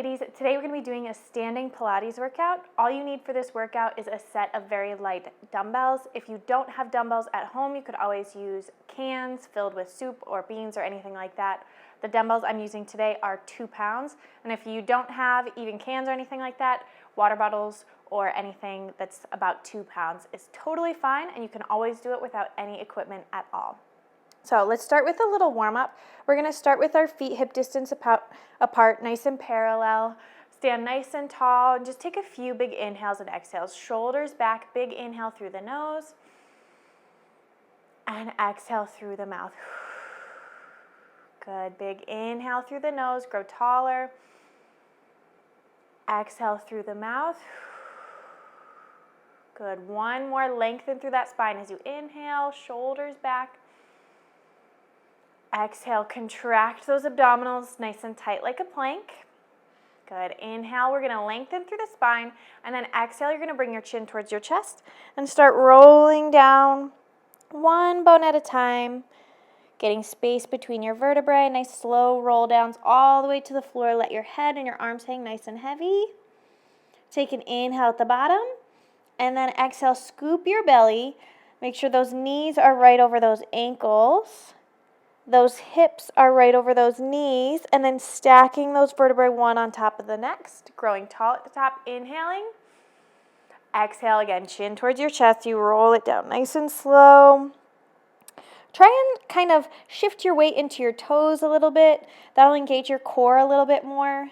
ladies, today we're going to be doing a standing Pilates workout. All you need for this workout is a set of very light dumbbells. If you don't have dumbbells at home, you could always use cans filled with soup or beans or anything like that. The dumbbells I'm using today are 2 pounds, and if you don't have even cans or anything like that, water bottles or anything that's about 2 pounds is totally fine, and you can always do it without any equipment at all. So let's start with a little warm-up. We're going to start with our feet hip distance apart, nice and parallel. Stand nice and tall, and just take a few big inhales and exhales. Shoulders back, big inhale through the nose, and exhale through the mouth. Good, big inhale through the nose, grow taller. Exhale through the mouth. Good, one more, lengthen through that spine as you inhale, shoulders back. Exhale, contract those abdominals nice and tight like a plank. Good, inhale, we're gonna lengthen through the spine, and then exhale, you're gonna bring your chin towards your chest and start rolling down one bone at a time, getting space between your vertebrae, nice slow roll downs all the way to the floor. Let your head and your arms hang nice and heavy. Take an inhale at the bottom, and then exhale, scoop your belly. Make sure those knees are right over those ankles. Those hips are right over those knees, and then stacking those vertebrae one on top of the next, growing tall at the top, inhaling. Exhale again, chin towards your chest, you roll it down nice and slow. Try and kind of shift your weight into your toes a little bit. That'll engage your core a little bit more.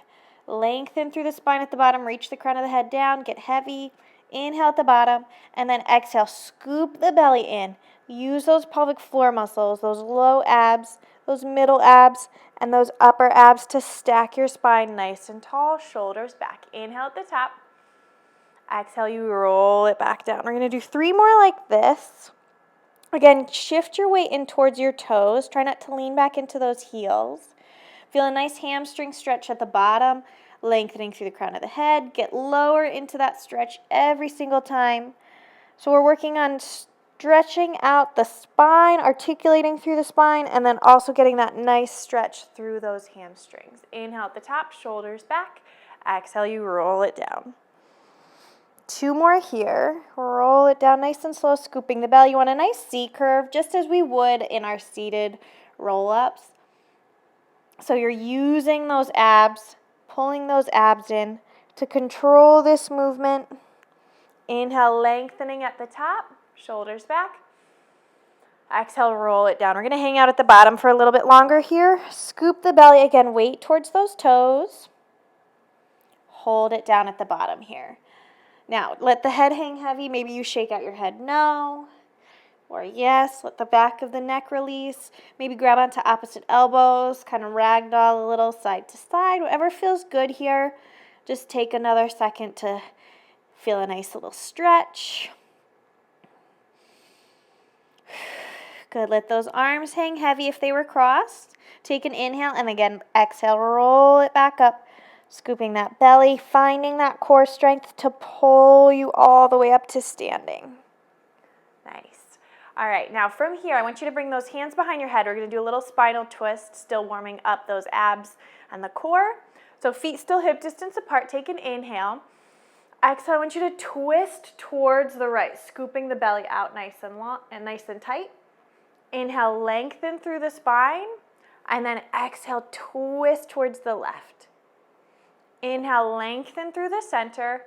Lengthen through the spine at the bottom, reach the crown of the head down, get heavy. Inhale at the bottom, and then exhale, scoop the belly in. Use those pelvic floor muscles, those low abs, those middle abs, and those upper abs to stack your spine nice and tall, shoulders back. Inhale at the top. Exhale, you roll it back down. We're going to do 3 more like this. Again, shift your weight in towards your toes. Try not to lean back into those heels. Feel a nice hamstring stretch at the bottom, lengthening through the crown of the head. Get lower into that stretch every single time. So we're working on stretching out the spine, articulating through the spine, and then also getting that nice stretch through those hamstrings. Inhale at the top, shoulders back. Exhale, you roll it down. 2 more here. Roll it down nice and slow, scooping the belly. You want a nice C curve, just as we would in our seated roll-ups. So you're using those abs, pulling those abs in to control this movement. Inhale, lengthening at the top, shoulders back. Exhale, roll it down. We're going to hang out at the bottom for a little bit longer here. Scoop the belly again, weight towards those toes. Hold it down at the bottom here. Now, let the head hang heavy. Maybe you shake out your head no, or yes. Let the back of the neck release. Maybe grab onto opposite elbows, kind of ragdoll a little side to side. Whatever feels good here. Just take another second to feel a nice little stretch. Good. Let those arms hang heavy if they were crossed. Take an inhale, and again, exhale, roll it back up. Scooping that belly, finding that core strength to pull you all the way up to standing. Nice. All right, now from here, I want you to bring those hands behind your head. We're going to do a little spinal twist, still warming up those abs and the core. So feet still hip distance apart. Take an inhale. Exhale, I want you to twist towards the right, scooping the belly out nice and long and nice and tight. Inhale, lengthen through the spine, and then exhale, twist towards the left. Inhale, lengthen through the center,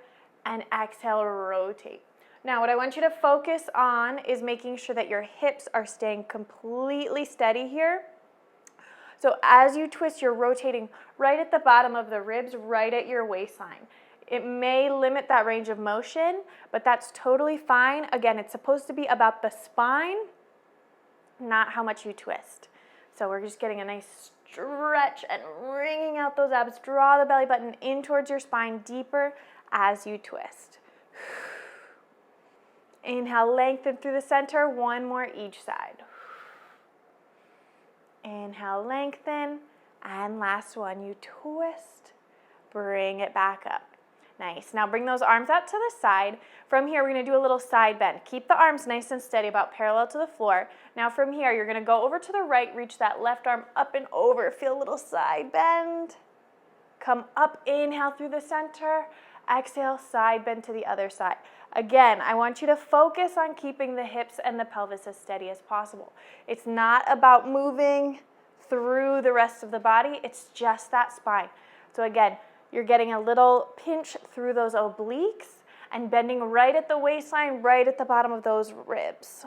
and exhale, rotate. Now, what I want you to focus on is making sure that your hips are staying completely steady here. So as you twist, you're rotating right at the bottom of the ribs, right at your waistline. It may limit that range of motion, but that's totally fine. Again, it's supposed to be about the spine, not how much you twist. So we're just getting a nice stretch and wringing out those abs. Draw the belly button in towards your spine deeper as you twist. Inhale, lengthen through the center. 1 more each side. Inhale, lengthen. And last one, you twist. Bring it back up. Nice. Now bring those arms out to the side. From here, we're going to do a little side bend. Keep the arms nice and steady, about parallel to the floor. Now from here, you're going to go over to the right, reach that left arm up and over. Feel a little side bend. Come up, inhale through the center. Exhale, side bend to the other side. Again, I want you to focus on keeping the hips and the pelvis as steady as possible. It's not about moving through the rest of the body, it's just that spine. So again, you're getting a little pinch through those obliques and bending right at the waistline, right at the bottom of those ribs.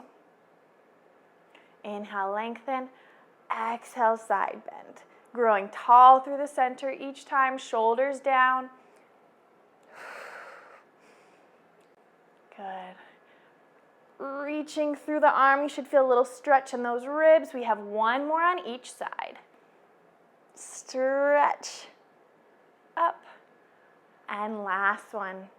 Inhale, lengthen. Exhale, side bend. Growing tall through the center each time, shoulders down. Good. Reaching through the arm, you should feel a little stretch in those ribs. We have one more on each side. Stretch. Up. And last one.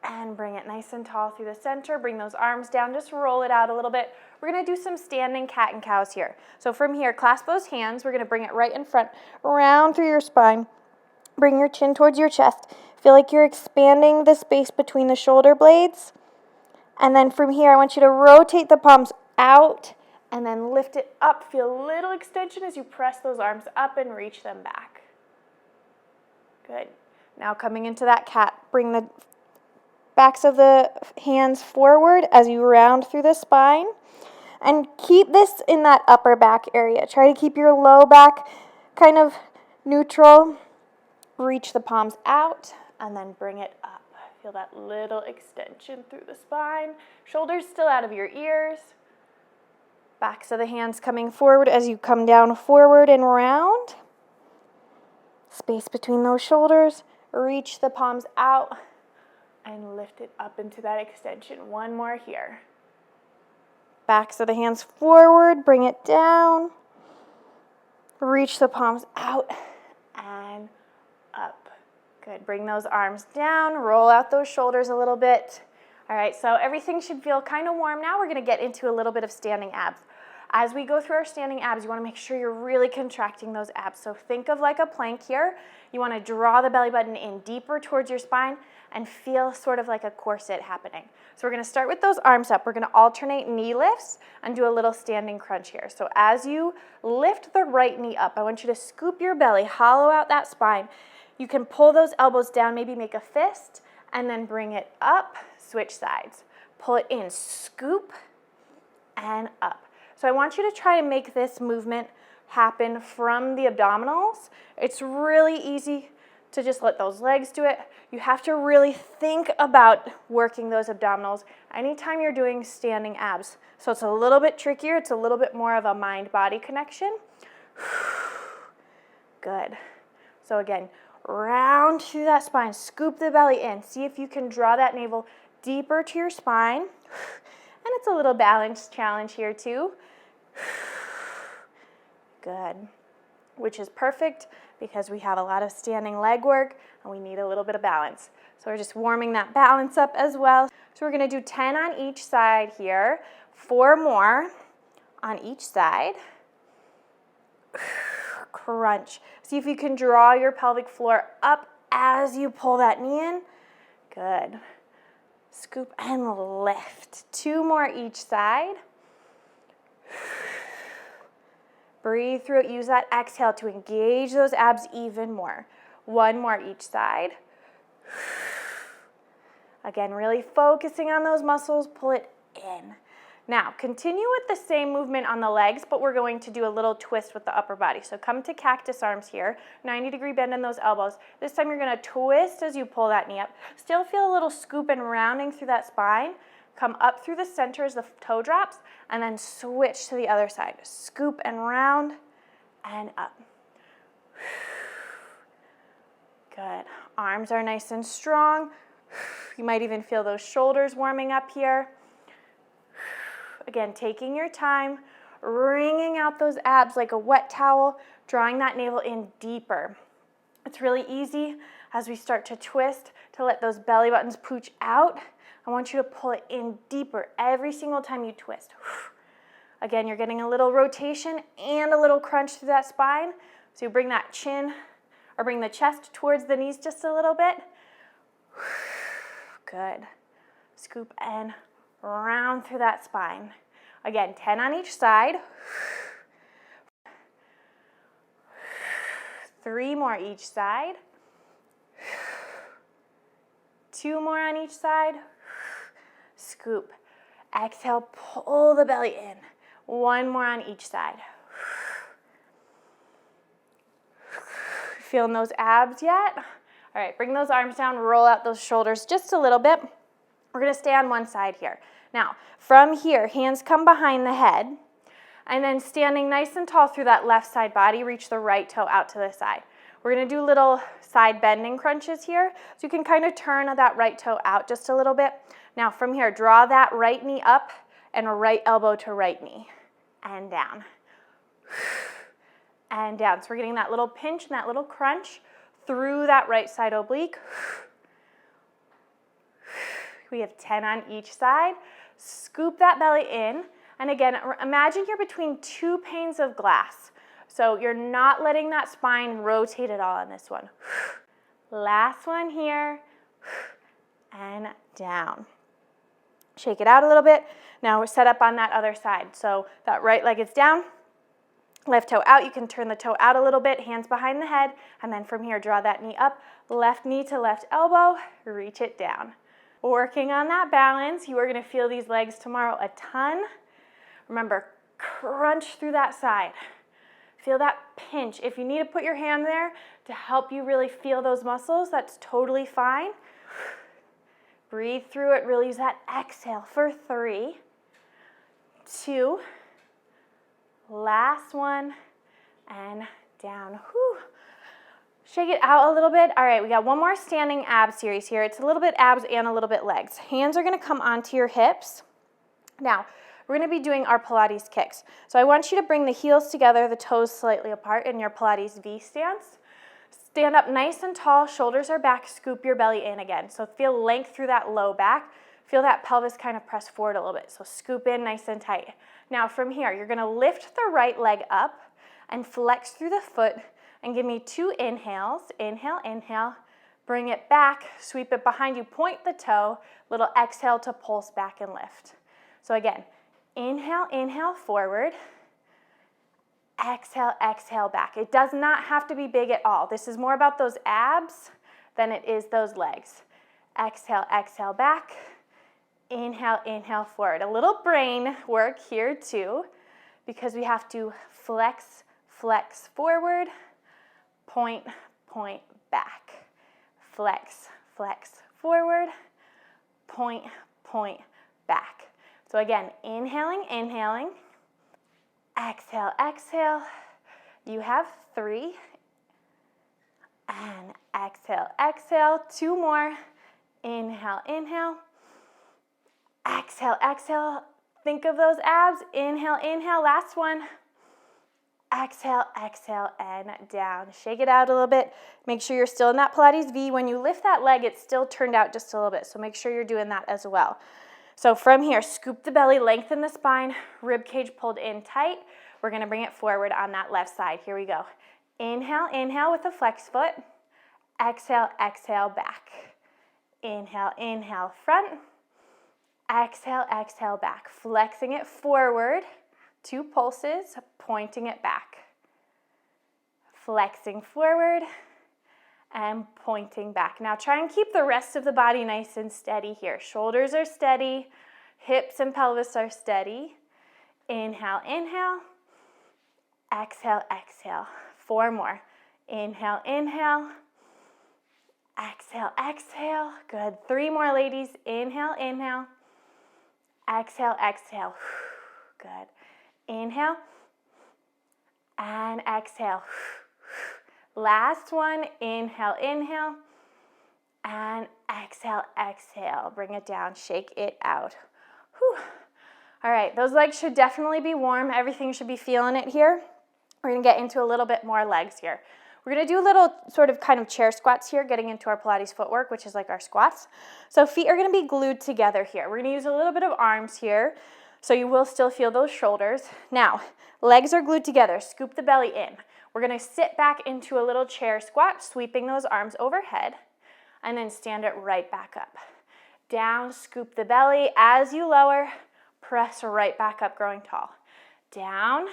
And bring it nice and tall through the center. Bring those arms down, just roll it out a little bit. We're gonna do some standing cat and cows here. So from here, clasp those hands. We're gonna bring it right in front, round through your spine. Bring your chin towards your chest. Feel like you're expanding the space between the shoulder blades. And then from here, I want you to rotate the palms out and then lift it up. Feel a little extension as you press those arms up and reach them back. Good. Now coming into that cat, bring the backs of the hands forward as you round through the spine. And keep this in that upper back area. Try to keep your low back kind of neutral. Reach the palms out and then bring it up. Feel that little extension through the spine. Shoulders still out of your ears. Backs of the hands coming forward as you come down forward and round. Space between those shoulders. Reach the palms out and lift it up into that extension. One more here. Backs of the hands forward, bring it down. Reach the palms out and up. Good, bring those arms down, roll out those shoulders a little bit. All right, so everything should feel kind of warm now. We're gonna get into a little bit of standing abs. As we go through our standing abs, you wanna make sure you're really contracting those abs. So think of like a plank here. You wanna draw the belly button in deeper towards your spine and feel sort of like a corset happening. So we're gonna start with those arms up. We're gonna alternate knee lifts and do a little standing crunch here. So as you lift the right knee up, I want you to scoop your belly, hollow out that spine. You can pull those elbows down, maybe make a fist, and then bring it up, switch sides. Pull it in, scoop, and up. So I want you to try to make this movement happen from the abdominals. It's really easy to just let those legs do it. You have to really think about working those abdominals anytime you're doing standing abs. So it's a little bit trickier. It's a little bit more of a mind-body connection. Good. So again, round through that spine. Scoop the belly in. See if you can draw that navel deeper to your spine. And it's a little balance challenge here too. Good. Which is perfect because we have a lot of standing leg work and we need a little bit of balance. So we're just warming that balance up as well. So we're gonna do 10 on each side here, 4 more on each side. Crunch. See if you can draw your pelvic floor up as you pull that knee in. Good. Scoop and lift. 2 more each side. Breathe through it. Use that exhale to engage those abs even more. 1 more each side. Again, really focusing on those muscles. Pull it in. Now, continue with the same movement on the legs, but we're going to do a little twist with the upper body. So come to cactus arms here. 90-degree bend in those elbows. This time you're going to twist as you pull that knee up. Still feel a little scoop and rounding through that spine. Come up through the center as the toe drops, and then switch to the other side. Scoop and round, and up. Good. Arms are nice and strong. You might even feel those shoulders warming up here. Again, taking your time, wringing out those abs like a wet towel, drawing that navel in deeper. It's really easy as we start to twist to let those belly buttons pooch out. I want you to pull it in deeper every single time you twist. Again, you're getting a little rotation and a little crunch through that spine. So you bring that chin or bring the chest towards the knees just a little bit. Good. Scoop and round through that spine. Again, 10 on each side. 3 more each side. 2 more on each side. Scoop. Exhale, pull the belly in. 1 more on each side. Feeling those abs yet? All right, bring those arms down, roll out those shoulders just a little bit. We're gonna stay on one side here. Now, from here, hands come behind the head, and then standing nice and tall through that left side body, reach the right toe out to the side. We're gonna do little side bending crunches here, so you can kind of turn that right toe out just a little bit. Now, from here, draw that right knee up and right elbow to right knee, and down. And down. So we're getting that little pinch and that little crunch through that right side oblique. We have 10 on each side. Scoop that belly in. And again, imagine you're between 2 panes of glass. So you're not letting that spine rotate at all on this one. Last one here. And down. Shake it out a little bit. Now we're set up on that other side. So that right leg is down. Left toe out, you can turn the toe out a little bit, hands behind the head, and then from here, draw that knee up, left knee to left elbow, reach it down. Working on that balance, you are gonna feel these legs tomorrow a ton. Remember, crunch through that side. Feel that pinch. If you need to put your hand there to help you really feel those muscles, that's totally fine. Breathe through it, really use that exhale for 3, 2, last one, and down. Whew. Shake it out a little bit. All right, we got one more standing ab series here. It's a little bit abs and a little bit legs. Hands are gonna come onto your hips. Now, we're gonna be doing our Pilates kicks. So I want you to bring the heels together, the toes slightly apart in your Pilates V stance. Stand up nice and tall, shoulders are back, scoop your belly in again. So feel length through that low back. Feel that pelvis kind of press forward a little bit. So scoop in nice and tight. Now from here, you're gonna lift the right leg up and flex through the foot and give me 2 inhales. Inhale, inhale, bring it back, sweep it behind you, point the toe, little exhale to pulse back and lift. So again, inhale, inhale, forward, exhale, exhale, back. It does not have to be big at all. This is more about those abs than it is those legs. Exhale, exhale, back. Inhale, inhale, forward. A little brain work here too, because we have to flex, flex forward, point, point back. Flex, flex forward, point, point back. So again, inhaling, inhaling, exhale, exhale. You have 3, and exhale, exhale. 2 more. Inhale, inhale. Exhale, exhale. Think of those abs. Inhale, inhale. Last one. Exhale, exhale, and down. Shake it out a little bit. Make sure you're still in that Pilates V. When you lift that leg, it's still turned out just a little bit, so make sure you're doing that as well. So from here, scoop the belly, lengthen the spine, rib cage pulled in tight. We're gonna bring it forward on that left side. Here we go. Inhale, inhale with a flex foot. Exhale, exhale, back. Inhale, inhale, front. Exhale, exhale, back. Flexing it forward, 2 pulses, pointing it back. Flexing forward and pointing back. Now try and keep the rest of the body nice and steady here. Shoulders are steady, hips and pelvis are steady. Inhale, inhale. Exhale, exhale. 4 more. Inhale, inhale. Exhale, exhale. Good. 3 more, ladies. Inhale, inhale. Exhale, exhale. Good. Inhale and exhale. Last one. Inhale, inhale, and exhale, exhale. Bring it down. Shake it out. Whew. All right, those legs should definitely be warm. Everything should be feeling it here. We're gonna get into a little bit more legs here. We're gonna do little sort of kind of chair squats here, getting into our Pilates footwork, which is like our squats. So feet are gonna be glued together here. We're gonna use a little bit of arms here, so you will still feel those shoulders. Now, legs are glued together. Scoop the belly in. We're gonna sit back into a little chair squat, sweeping those arms overhead, and then stand it right back up. Down, scoop the belly. As you lower, press right back up, growing tall. Down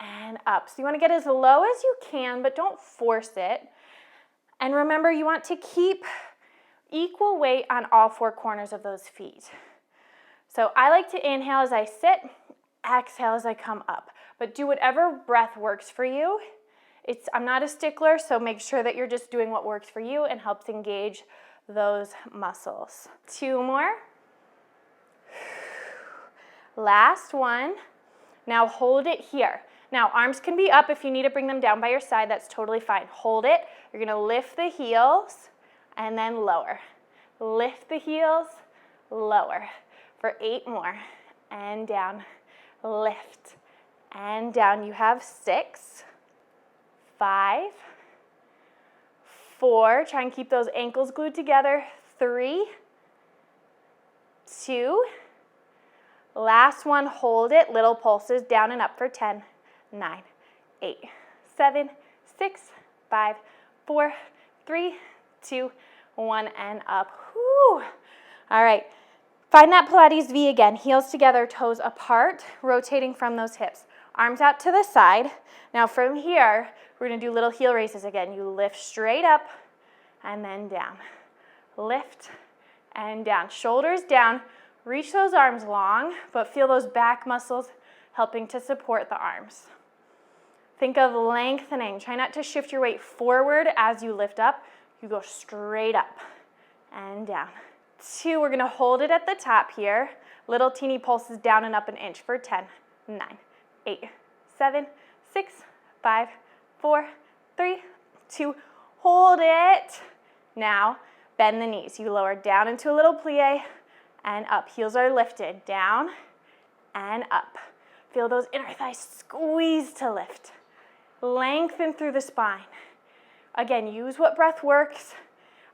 and up. So you want to get as low as you can, but don't force it. And remember, you want to keep equal weight on all four corners of those feet. So I like to inhale as I sit, exhale as I come up. But do whatever breath works for you. I'm not a stickler, so make sure that you're just doing what works for you and helps engage those muscles. 2 more. Last one. Now hold it here. Now arms can be up if you need to bring them down by your side. That's totally fine. Hold it. You're going to lift the heels and then lower. Lift the heels, lower. For 8 more. And down. Lift and down. You have 6, 5, 4. Try and keep those ankles glued together. 3, 2. Last one, hold it. Little pulses down and up for 10, 9, 8, 7, 6, 5, 4, 3, 2, 1, and up. Whew. All right. Find that Pilates V again. Heels together, toes apart, rotating from those hips. Arms out to the side. Now from here, we're going to do little heel raises again. You lift straight up and then down. Lift and down. Shoulders down. Reach those arms long, but feel those back muscles helping to support the arms. Think of lengthening. Try not to shift your weight forward as you lift up. You go straight up and down. 2, we're going to hold it at the top here. Little teeny pulses down and up an inch for 10, 9, 8, 7, 6, 5, 4, 3, 2. Hold it. Now, bend the knees. You lower down into a little plie and up. Heels are lifted. Down and up. Feel those inner thighs squeeze to lift. Lengthen through the spine. Again, use what breath works.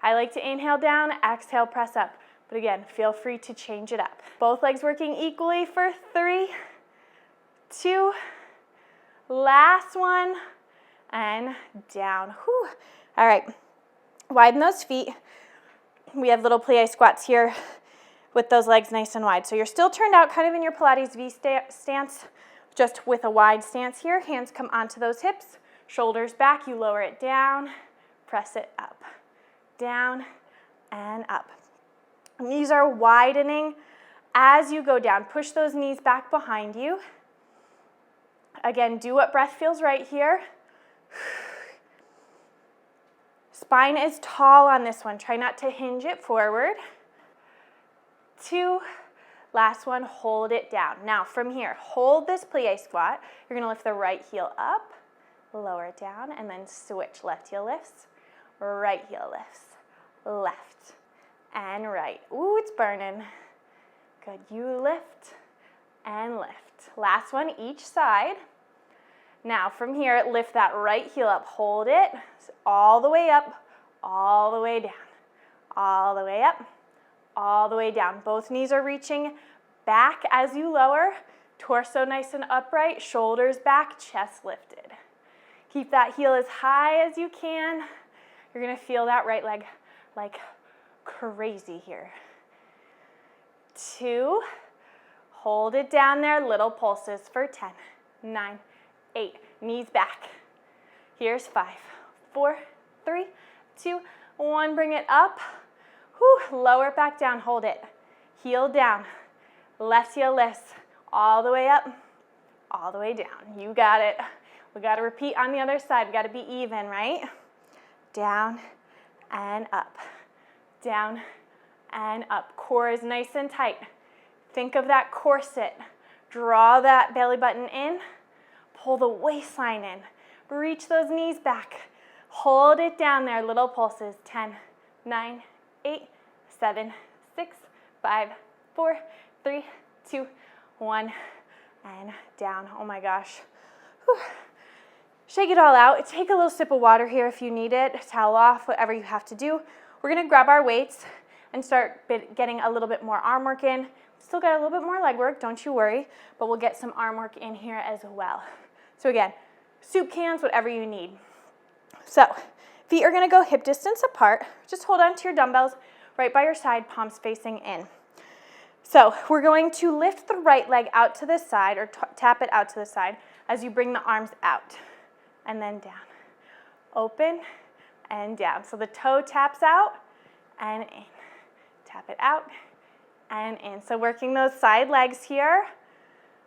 I like to inhale down, exhale, press up. But again, feel free to change it up. Both legs working equally for 3, 2, last one, and down. Whew. All right, widen those feet. We have little plie squats here with those legs nice and wide. So you're still turned out kind of in your Pilates V stance, just with a wide stance here. Hands come onto those hips, shoulders back, you lower it down, press it up, down and up. Knees are widening as you go down. Push those knees back behind you. Again, do what breath feels right here. Spine is tall on this one. Try not to hinge it forward. 2, last one, hold it down. Now from here, hold this plie squat. You're going to lift the right heel up, lower it down, and then switch. Left heel lifts, right heel lifts, left and right. Ooh, it's burning. Good. You lift and lift. Last one, each side. Now from here, lift that right heel up. Hold it all the way up, all the way down, all the way up, all the way down. Both knees are reaching back as you lower. Torso nice and upright, shoulders back, chest lifted. Keep that heel as high as you can. You're going to feel that right leg like crazy here. 2, hold it down there, little pulses for 10, 9, 8, knees back. Here's 5, 4, 3, 2, 1, bring it up. Whew, lower it back down, hold it. Heel down, left heel lifts, all the way up, all the way down. You got it. We got to repeat on the other side. We got to be even, right? Down and up, down and up. Core is nice and tight. Think of that corset. Draw that belly button in, pull the waistline in, reach those knees back. Hold it down there, little pulses. 10, 9, 8, 7, 6, 5, 4, 3, 2, 1, and down. Oh my gosh. Whew. Shake it all out. Take a little sip of water here if you need it. Towel off, whatever you have to do. We're going to grab our weights and start getting a little bit more arm work in. Still got a little bit more leg work, don't you worry, but we'll get some arm work in here as well. So again, soup cans, whatever you need. So feet are going to go hip distance apart. Just hold on to your dumbbells right by your side, palms facing in. So we're going to lift the right leg out to the side or tap it out to the side. as you bring the arms out and then down. Open and down. So the toe taps out and in. Tap it out and in. So working those side legs here.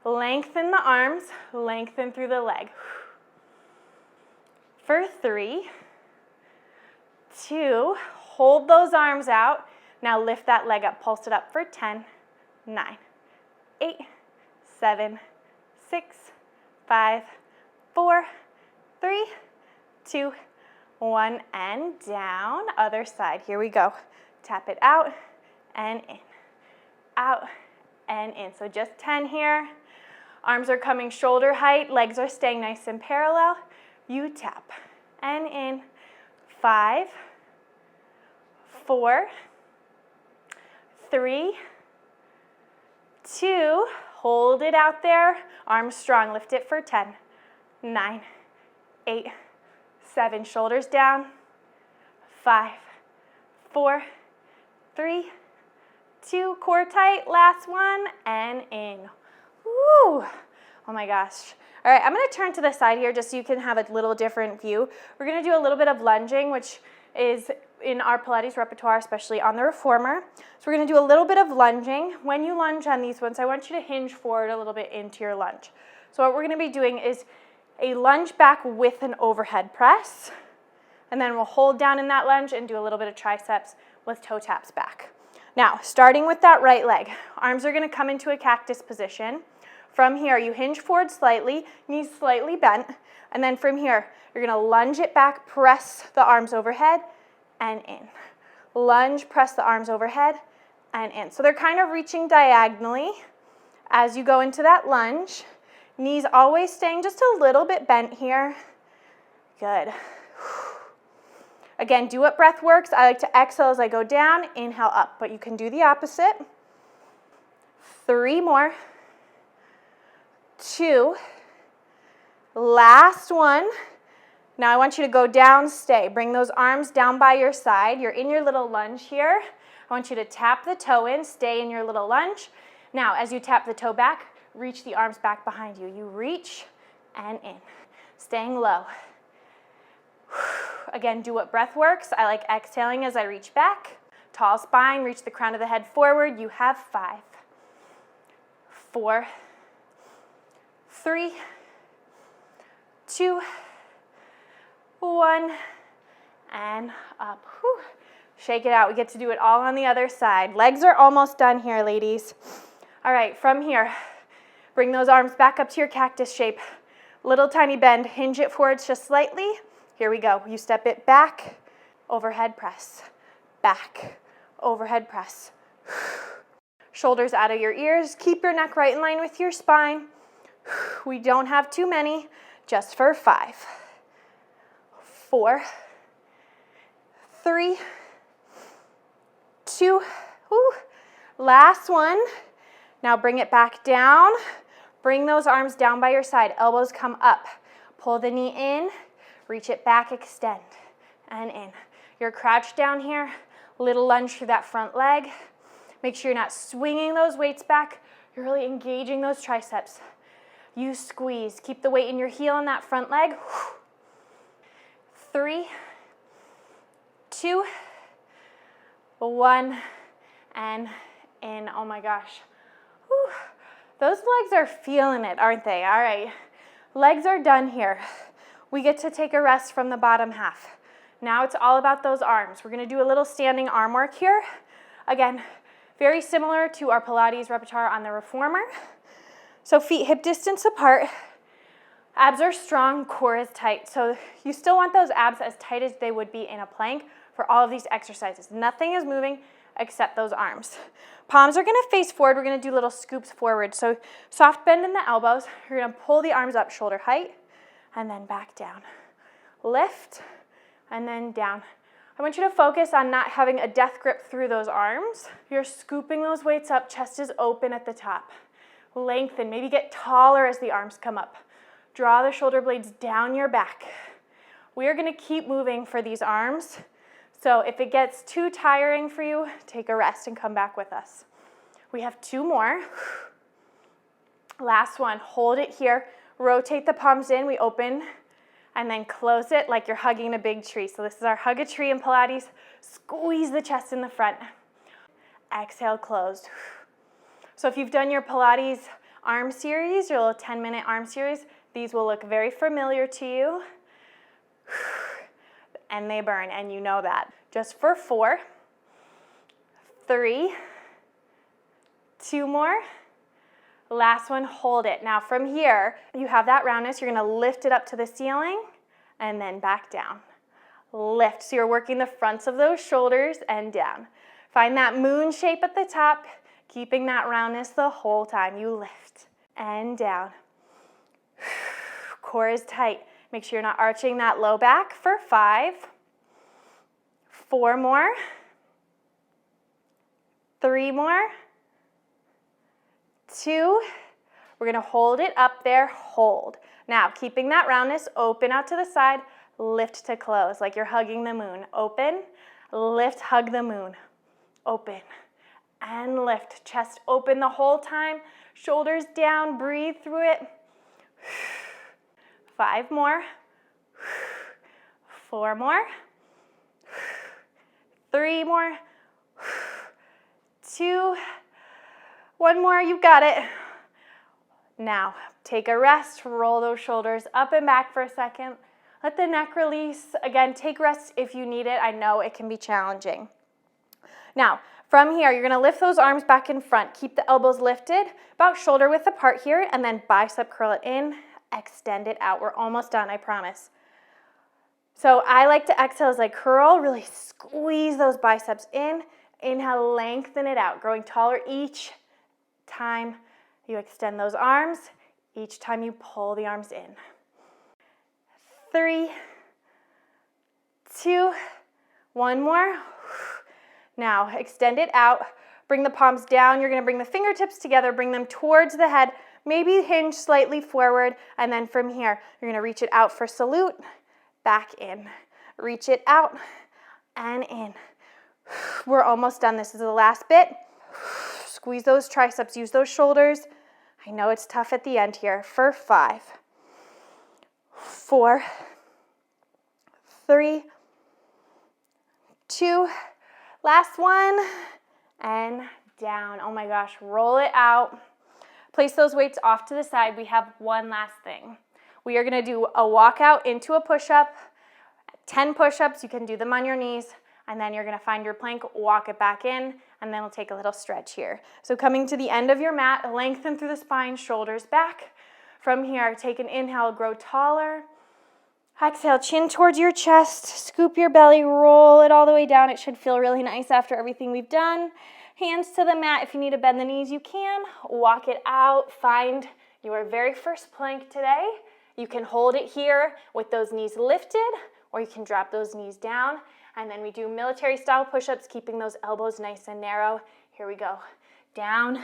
Lengthen the arms, lengthen through the leg. For 3, 2, hold those arms out. Now lift that leg up, pulse it up for 10, 9, 8, 7, 6, 5, 4, 3, 2, 1, and down. Other side, here we go. Tap it out and in, out and in. So just 10 here. Arms are coming shoulder height, legs are staying nice and parallel. You tap and in. 5, 4, 3, 2, hold it out there. Arms strong, lift it for 10, 9, 8, 7, shoulders down. 5, 4, 3, 2, core tight, last one, and in. Woo! Oh my gosh. All right, I'm gonna turn to the side here just so you can have a little different view. We're gonna do a little bit of lunging, which is in our Pilates repertoire, especially on the reformer. So we're gonna do a little bit of lunging. When you lunge on these ones, I want you to hinge forward a little bit into your lunge. So what we're gonna be doing is a lunge back with an overhead press, and then we'll hold down in that lunge and do a little bit of triceps with toe taps back. Now, starting with that right leg, arms are gonna come into a cactus position. From here, you hinge forward slightly, knees slightly bent, and then from here, you're gonna lunge it back, press the arms overhead, and in. Lunge, press the arms overhead, and in. So they're kind of reaching diagonally as you go into that lunge. Knees always staying just a little bit bent here. Good. Again, do what breath works. I like to exhale as I go down, inhale up, but you can do the opposite. 3 more. 2. Last one. Now I want you to go down, stay. Bring those arms down by your side. You're in your little lunge here. I want you to tap the toe in, stay in your little lunge. Now, as you tap the toe back, reach the arms back behind you. You reach and in, staying low. Again, do what breath works. I like exhaling as I reach back. Tall spine, reach the crown of the head forward. You have 5, 4, 3, 2, 1, and up. Whew. Shake it out. We get to do it all on the other side. Legs are almost done here, ladies. All right, from here, bring those arms back up to your cactus shape. Little tiny bend, hinge it forwards just slightly. Here we go. You step it back, overhead press, back, overhead press. Shoulders out of your ears. Keep your neck right in line with your spine. We don't have too many, just for 5, 4, 3, 2, last one. Now bring it back down. Bring those arms down by your side. Elbows come up. Pull the knee in. Reach it back, extend, and in. You're crouched down here. Little lunge through that front leg. Make sure you're not swinging those weights back. You're really engaging those triceps. You squeeze. Keep the weight in your heel on that front leg. 3, 2, 1, and in. Oh my gosh. Whew. Those legs are feeling it, aren't they? All right. Legs are done here. We get to take a rest from the bottom half. Now it's all about those arms. We're gonna do a little standing arm work here. Again, very similar to our Pilates repertoire on the reformer. So feet hip distance apart. Abs are strong, core is tight. So you still want those abs as tight as they would be in a plank for all of these exercises. Nothing is moving except those arms. Palms are gonna face forward. We're gonna do little scoops forward. So soft bend in the elbows. You're gonna pull the arms up shoulder height and then back down. Lift and then down. I want you to focus on not having a death grip through those arms. You're scooping those weights up, chest is open at the top. Lengthen, maybe get taller as the arms come up. Draw the shoulder blades down your back. We are gonna keep moving for these arms. So if it gets too tiring for you, take a rest and come back with us. We have 2 more. Last one, hold it here. rotate the palms in, we open, and then close it like you're hugging a big tree. So this is our hug a tree in Pilates. Squeeze the chest in the front. Exhale, closed. So if you've done your Pilates arm series, your little 10-minute arm series, these will look very familiar to you. And they burn, and you know that. Just for 4, 3, 2 more. Last one, hold it. Now from here, you have that roundness. You're gonna lift it up to the ceiling and then back down. Lift, so you're working the fronts of those shoulders and down. Find that moon shape at the top, keeping that roundness the whole time. You lift and down. Core is tight. Make sure you're not arching that low back for 5, 4 more, 3 more, 2. We're gonna hold it up there, hold. Now, keeping that roundness, open out to the side, lift to close, like you're hugging the moon. Open, lift, hug the moon. Open and lift. Chest open the whole time, shoulders down, breathe through it. 5 more, 4 more, 3 more, 2, 1 more, you got it. Now, take a rest, roll those shoulders up and back for a second. Let the neck release. Again, take rest if you need it. I know it can be challenging. Now, from here, you're gonna lift those arms back in front. Keep the elbows lifted, about shoulder width apart here, and then bicep curl it in, extend it out. We're almost done, I promise. So I like to exhale as I curl, really squeeze those biceps in. Inhale, lengthen it out, growing taller each time you extend those arms, each time you pull the arms in. 3, 2, 1 more. Now extend it out, bring the palms down. You're gonna bring the fingertips together, bring them towards the head, maybe hinge slightly forward, and then from here, you're gonna reach it out for salute, back in. Reach it out and in. We're almost done. This is the last bit. Squeeze those triceps, use those shoulders. I know it's tough at the end here. For 5, 4, 3, 2, last one, and down. Oh my gosh, roll it out. Place those weights off to the side. We have one last thing. We are gonna do a walkout into a push-up, 10 push-ups. You can do them on your knees, and then you're gonna find your plank, walk it back in, and then we'll take a little stretch here. So coming to the end of your mat, lengthen through the spine, shoulders back. From here, take an inhale, grow taller. Exhale, chin towards your chest, scoop your belly, roll it all the way down. It should feel really nice after everything we've done. Hands to the mat. If you need to bend the knees, you can. Walk it out. Find your very first plank today. You can hold it here with those knees lifted, or you can drop those knees down. And then we do military style push-ups, keeping those elbows nice and narrow. Here we go. Down,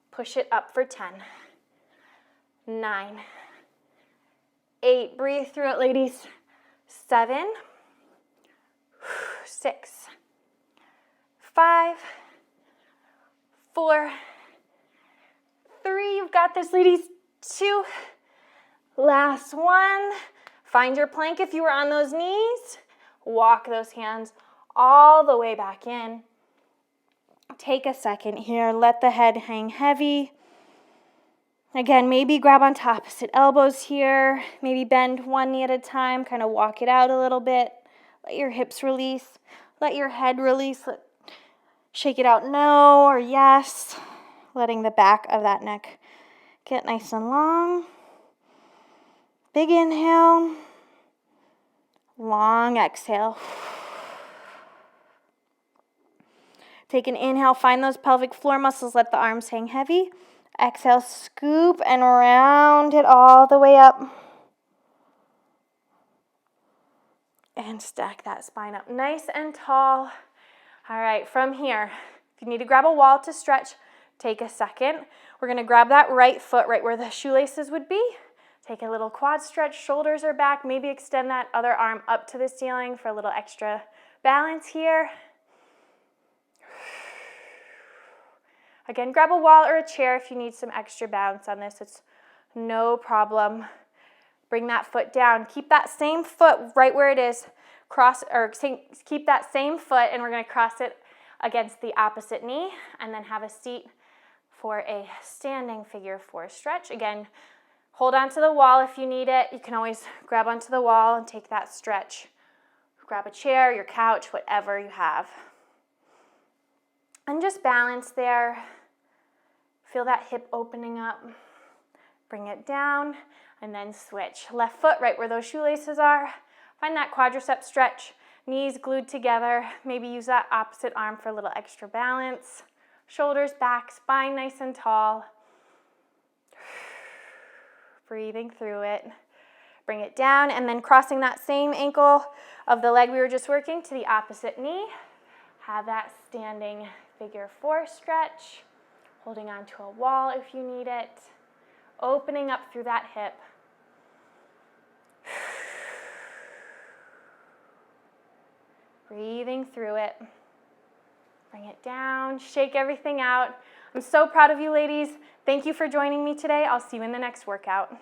push it up for 10, 9, 8, breathe through it, ladies. 7, 6, 5, 4, 3, you've got this, ladies. 2, last one. Find your plank if you were on those knees. Walk those hands all the way back in. Take a second here, let the head hang heavy. Again, maybe grab onto opposite elbows here, maybe bend one knee at a time, kind of walk it out a little bit. Let your hips release, let your head release. Shake it out, no or yes. Letting the back of that neck get nice and long. Big inhale, long exhale. Take an inhale, find those pelvic floor muscles, let the arms hang heavy. Exhale, scoop and round it all the way up. And stack that spine up nice and tall. All right, from here, if you need to grab a wall to stretch, take a second. We're gonna grab that right foot right where the shoelaces would be. Take a little quad stretch, shoulders are back. Maybe extend that other arm up to the ceiling for a little extra balance here. Again, grab a wall or a chair if you need some extra balance on this. It's no problem. Bring that foot down. Keep that same foot right where it is. Keep that same foot, and we're going to cross it against the opposite knee, and then have a seat for a standing figure 4 stretch. Again, hold onto the wall if you need it. You can always grab onto the wall and take that stretch. Grab a chair, your couch, whatever you have. And just balance there. Feel that hip opening up. Bring it down, and then switch. Left foot right where those shoelaces are. Find that quadricep stretch. Knees glued together. Maybe use that opposite arm for a little extra balance. Shoulders back, spine nice and tall. Breathing through it. Bring it down, and then crossing that same ankle of the leg we were just working to the opposite knee. Have that standing figure 4 stretch. Holding onto a wall if you need it. Opening up through that hip. Breathing through it. Bring it down, shake everything out. I'm so proud of you ladies. Thank you for joining me today. I'll see you in the next workout.